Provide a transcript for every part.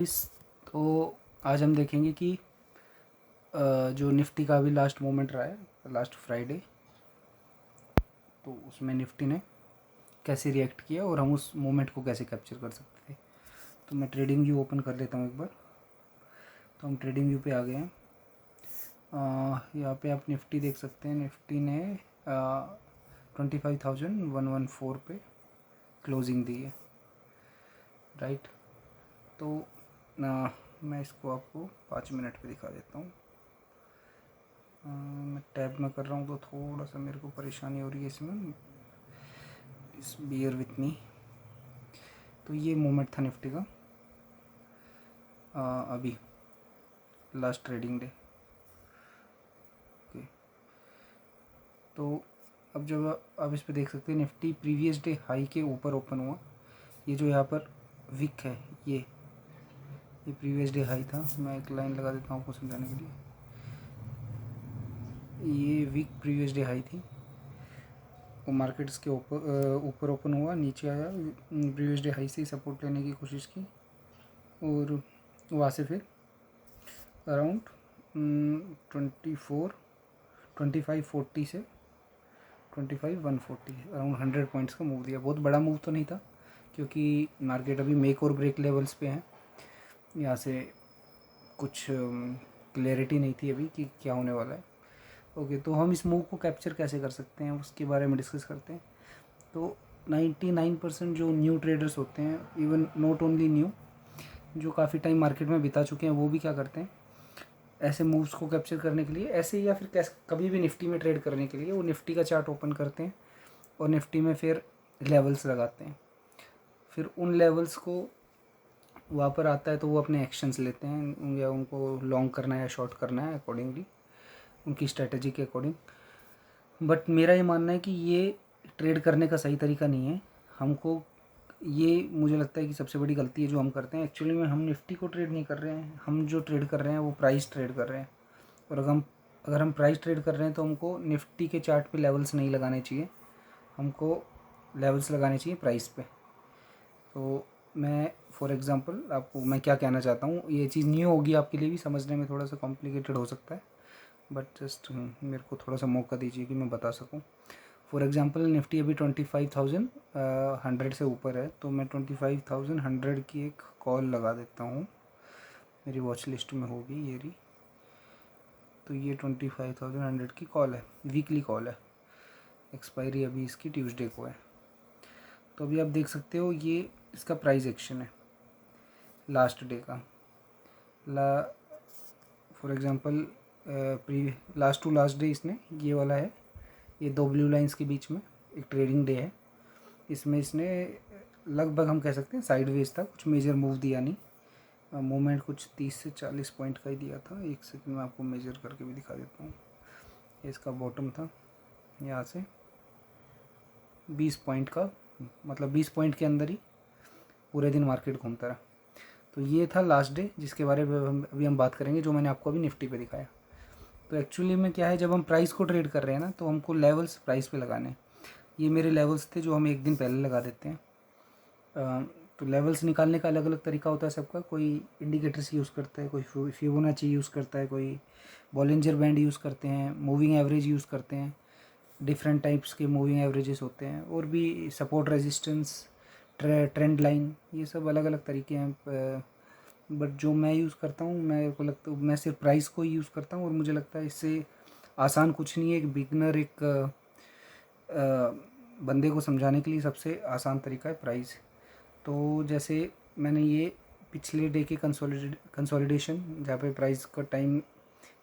इस तो आज हम देखेंगे कि जो निफ्टी का अभी लास्ट मोमेंट रहा है लास्ट फ्राइडे, तो उसमें निफ्टी ने कैसे रिएक्ट किया और हम उस मोमेंट को कैसे कैप्चर कर सकते थे। तो मैं ट्रेडिंग व्यू ओपन कर लेता हूँ एक बार। तो हम ट्रेडिंग व्यू पे आ गए हैं। यहाँ पे आप निफ्टी देख सकते हैं। निफ्टी ने 25,114 पे क्लोजिंग दी है, राइट। तो मैं इसको आपको 5 मिनट पे दिखा देता हूँ। मैं टैब में कर रहा हूँ तो थोड़ा सा मेरे को परेशानी हो रही है इसमें, इस बियर विथ मी। तो ये मोमेंट था निफ्टी का अभी लास्ट ट्रेडिंग डे। ओके, तो अब जब आप इस पे देख सकते हैं निफ्टी प्रीवियस डे हाई के ऊपर ओपन हुआ। ये जो यहाँ पर विक है ये प्रीवियस डे हाई था। मैं एक लाइन लगा देता हूँ आपको समझाने के लिए। ये वीक प्रीवियस डे हाई थी, वो मार्केट्स के ऊपर ओपन हुआ, नीचे आया, प्रीवियस डे हाई से सपोर्ट लेने की कोशिश की और वहाँ से फिर अराउंड 2540 से 25,140 अराउंड 100 पॉइंट्स का मूव दिया। बहुत बड़ा मूव तो नहीं था क्योंकि मार्केट अभी मेक और ब्रेक लेवल्स पे है। यहाँ से कुछ क्लैरिटी नहीं थी अभी कि क्या होने वाला है। ओके, तो हम इस मूव को कैप्चर कैसे कर सकते हैं उसके बारे में डिस्कस करते हैं। तो 99% जो न्यू ट्रेडर्स होते हैं, इवन नॉट ओनली न्यू, जो काफ़ी टाइम मार्केट में बिता चुके हैं, वो भी क्या करते हैं ऐसे मूव्स को कैप्चर करने के लिए, ऐसे या फिर कभी भी निफ्टी में ट्रेड करने के लिए वो निफ्टी का चार्ट ओपन करते हैं और निफ्टी में फिर लेवल्स लगाते हैं। फिर उन लेवल्स को वहाँ पर आता है तो वो अपने एक्शंस लेते हैं, या उनको लॉन्ग करना है या शॉर्ट करना है अकॉर्डिंगली, उनकी स्ट्रेटजी के अकॉर्डिंग। बट मेरा ये मानना है कि ये ट्रेड करने का सही तरीका नहीं है। हमको ये मुझे लगता है कि सबसे बड़ी गलती है जो हम करते हैं। एक्चुअली में हम निफ्टी को ट्रेड नहीं कर रहे हैं, हम जो ट्रेड कर रहे हैं वो प्राइस ट्रेड कर रहे हैं। और अगर हम प्राइस ट्रेड कर रहे हैं तो हमको निफ्टी के चार्ट पे लेवल्स नहीं लगाने चाहिए, हमको लेवल्स लगाने चाहिए प्राइस पे। तो मैं फॉर एग्ज़ाम्पल आपको मैं क्या कहना चाहता हूँ, ये चीज़ न्यू होगी आपके लिए भी, समझने में थोड़ा सा कॉम्प्लिकेटेड हो सकता है, बट जस्ट मेरे को थोड़ा सा मौका दीजिए कि मैं बता सकूँ। फॉर एग्ज़ाम्पल निफ्टी अभी 25,100 से ऊपर है, तो मैं 25,100 की एक कॉल लगा देता हूँ। मेरी वॉच लिस्ट में होगी ये रही। तो ये 25,100 की कॉल है, वीकली कॉल है, एक्सपायरी अभी इसकी ट्यूसडे को है। तो अभी आप देख सकते हो ये इसका प्राइस एक्शन है लास्ट डे का। For example last to last day इसने ये वाला है, ये दो ब्लू लाइंस के बीच में एक ट्रेडिंग डे है। इसमें इसने लगभग हम कह सकते हैं साइडवेज था, कुछ मेजर मूव दिया नहीं। मूवमेंट कुछ 30 से 40 पॉइंट का ही दिया था। एक सेकंड में आपको मेजर करके भी दिखा देता हूँ। इसका बॉटम था यहाँ से 20 पॉइंट का, मतलब 20 पॉइंट के अंदर ही पूरे दिन मार्केट घूमता रहा। तो ये था लास्ट डे जिसके बारे में अभी हम बात करेंगे, जो मैंने आपको अभी निफ्टी पे दिखाया। तो एक्चुअली में क्या है, जब हम प्राइस को ट्रेड कर रहे हैं ना, तो हमको लेवल्स प्राइस पे लगाने हैं। ये मेरे लेवल्स थे जो हम एक दिन पहले लगा देते हैं। तो लेवल्स निकालने का अलग अलग तरीका होता है सबका। कोई इंडिकेटर्स यूज़ करता है, कोई फिबोनाची यूज़ करता है, कोई बॉलिंजर बैंड यूज़ करते हैं, मूविंग एवरेज यूज़ करते हैं। डिफरेंट टाइप्स के मूविंग एवरेजेस होते हैं, और भी सपोर्ट रेजिस्टेंस, ट्रेंड लाइन, ये सब अलग अलग तरीके हैं। बट जो मैं यूज़ करता हूँ, मेरे को लगता है मैं सिर्फ प्राइस को ही यूज़ करता हूँ, और मुझे लगता है इससे आसान कुछ नहीं है। एक बिगनर, एक बंदे को समझाने के लिए सबसे आसान तरीका है प्राइस। तो जैसे मैंने ये पिछले डे के कंसोलिडेशन जहाँ पे प्राइस का टाइम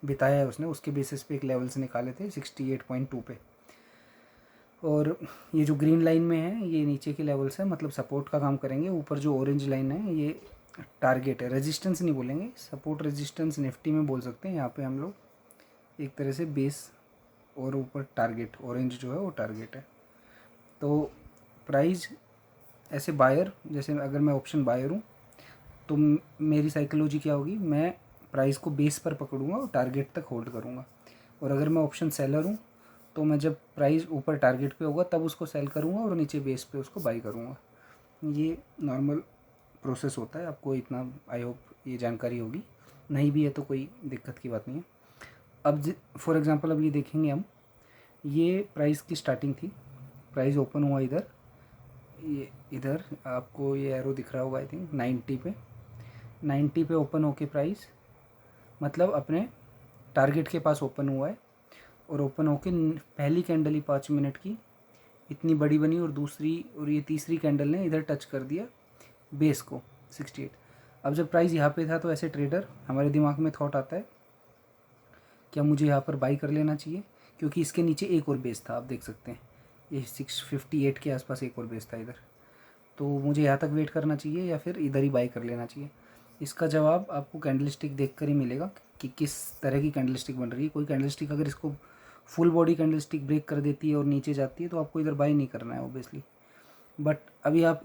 बिताया है उसने, उसके बेसिस पे एक लेवल्स निकाले थे 68.2 पे। और ये जो ग्रीन लाइन में है ये नीचे के लेवल्स है, मतलब सपोर्ट का काम करेंगे। ऊपर जो ऑरेंज लाइन है ये टारगेट है, रेजिस्टेंस नहीं बोलेंगे, सपोर्ट रेजिस्टेंस निफ्टी में बोल सकते हैं। यहाँ पे हम लोग एक तरह से बेस, और ऊपर टारगेट ऑरेंज जो है वो टारगेट है। तो प्राइस ऐसे बायर, जैसे अगर मैं ऑप्शन बायर हूँ तो मेरी साइकोलॉजी क्या होगी, मैं प्राइस को बेस पर पकड़ूंगा और टारगेट तक होल्ड करूँगा। और अगर मैं ऑप्शन सेलर हूँ तो मैं जब प्राइस ऊपर टारगेट पे होगा तब उसको सेल करूँगा और नीचे बेस पे उसको बाई करूँगा। ये नॉर्मल प्रोसेस होता है, आपको इतना आई होप ये जानकारी होगी, नहीं भी है तो कोई दिक्कत की बात नहीं है। अब फॉर एग्ज़ाम्पल अब ये देखेंगे हम, ये प्राइस की स्टार्टिंग थी, प्राइस ओपन हुआ इधर, ये इधर आपको ये एरो दिख रहा होगा आई थिंक 90 पे ओपन होके प्राइस मतलब अपने टारगेट के पास ओपन हुआ है, और ओपन होके पहली कैंडल ही 5 मिनट की इतनी बड़ी बनी, और दूसरी और ये तीसरी कैंडल ने इधर टच कर दिया बेस को 68। अब जब प्राइस यहाँ पे था तो ऐसे ट्रेडर हमारे दिमाग में थॉट आता है क्या मुझे यहाँ पर बाई कर लेना चाहिए, क्योंकि इसके नीचे एक और बेस था, आप देख सकते हैं ये 658 के आसपास एक और बेस था इधर, तो मुझे यहाँ तक वेट करना चाहिए या फिर इधर ही बाई कर लेना चाहिए। इसका जवाब आपको कैंडलस्टिक देखकर ही मिलेगा कि किस तरह की कैंडलस्टिक बन रही है। कोई कैंडलस्टिक अगर इसको फुल बॉडी कैंडलस्टिक ब्रेक कर देती है और नीचे जाती है तो आपको इधर बाई नहीं करना है ऑब्वियसली, बट अभी आप